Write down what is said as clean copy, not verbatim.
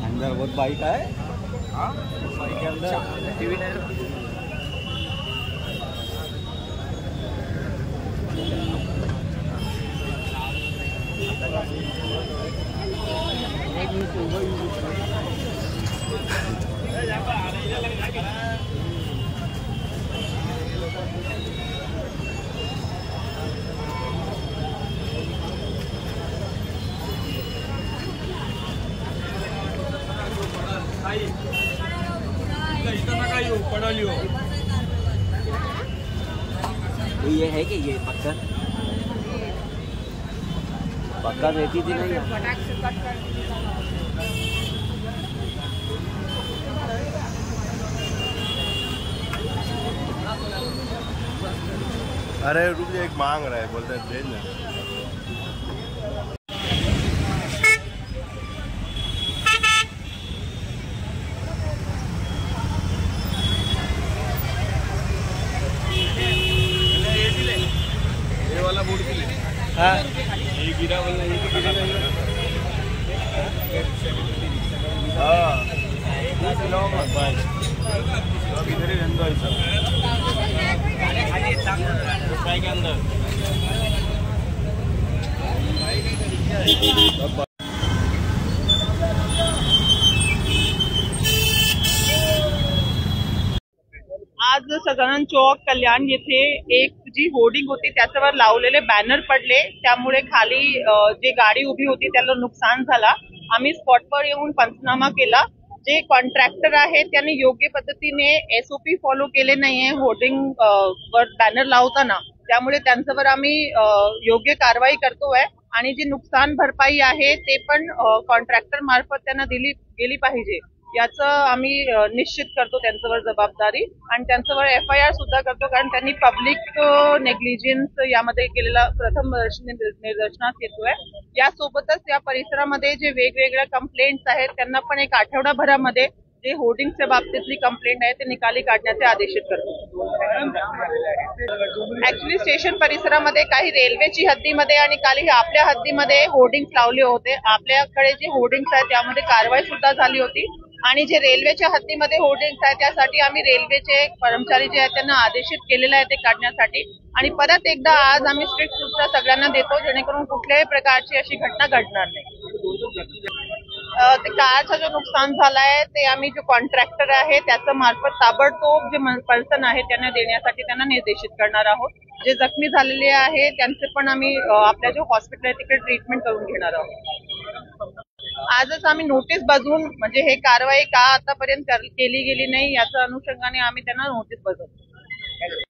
अंदर बहुत बाइक है। हाँ, बाइक के अंदर टीवी नहीं। ये है कि ये पक्का रहती थी नहीं। अरे रुक जा, एक मांग रहा है, बोलते हैं भेज ना। हाँ, ये गिरा बोलना, ये तो गिरा नहीं। अब इधर ही रहने दो ऐसा के अंदर। आज सदानंद चौक कल्याण येथे एक जी होर्डिंग होती त्याच्यावर लावलेले बॅनर पडले, त्यामुळे खाली जे गाडी उभी होती त्याला नुकसान झाला। आम्ही स्पॉटवर येऊन पंचनामा केला। जे कॉन्ट्रॅक्टर आहे त्यांनी योग्य पद्धतीने एसओपी फॉलो केले नाहीये होर्डिंग वर बॅनर लावताना, त्यामुळे त्यांच्यावर आम्ही योग्य कारवाई करतोय आणि जी नुकसान भरपाई आहे ते पण कॉन्ट्रॅक्टर मार्फत त्यांना दिली गेली पाहिजे याचं आम्ही निश्चित करतो त्यांच्यावर जबाबदारी आणि त्यांच्यावर FIR सुद्धा करतो, कारण त्यांनी पब्लिक नेग्लिजन्स यामध्ये केलेला प्रथम निदर्शनास येतोय। यासोबतच या परिसरामध्ये जे वेगवेगळ्या कंप्लेंट्स आहेत त्यांना पण एक आठवडाभरामध्ये जे होर्डिंगच्या बाबतीतली कंप्लेंट आहे ते निकाली काढण्याचे आदेशित करतो। ऍक्च्युली स्टेशन परिसरामध्ये काही रेल्वेची हद्दीमध्ये आणि काही आपल्या हद्दीमध्ये होर्डिंग्स लावले होते। आपल्याकडे जे होर्डिंग्स आहेत त्यामध्ये कारवाई सुद्धा झाली होती आणि जे रेल्वेच्या हद्दीमध्ये होर्डिंग्स आहेत त्यासाठी आम्ही रेल्वेचे कर्मचारी जे आहेत त्यांना आदेशित केलेले आहे ते काढण्यासाठी आणि परत एकदा आज आम्ही स्ट्रिक्ट सूचना सगळ्यांना देतो जेणेकरून कुठल्याही प्रकारची अशी घटना घडणार नाही। ते कारचं जो नुकसान झालंय ते आम्ही जो कॉन्ट्रॅक्टर आहे त्याच्या मार्फत ताबडतोब जे पर्सन आहे त्यांना देण्यासाठी त्यांना निर्देशित करणार आहोत। जे जखमी झालेले आहे त्यांचे पण आम्ही आपल्या जो हॉस्पिटल आहे तिकडे ट्रीटमेंट करून घेणार आहोत। आजच आम्ही नोटीस बजावून म्हणजे हे कारवाई का आतापर्यंत केली गेली नाही याच्या अनुषंगाने आम्ही त्यांना नोटीस बजावतो।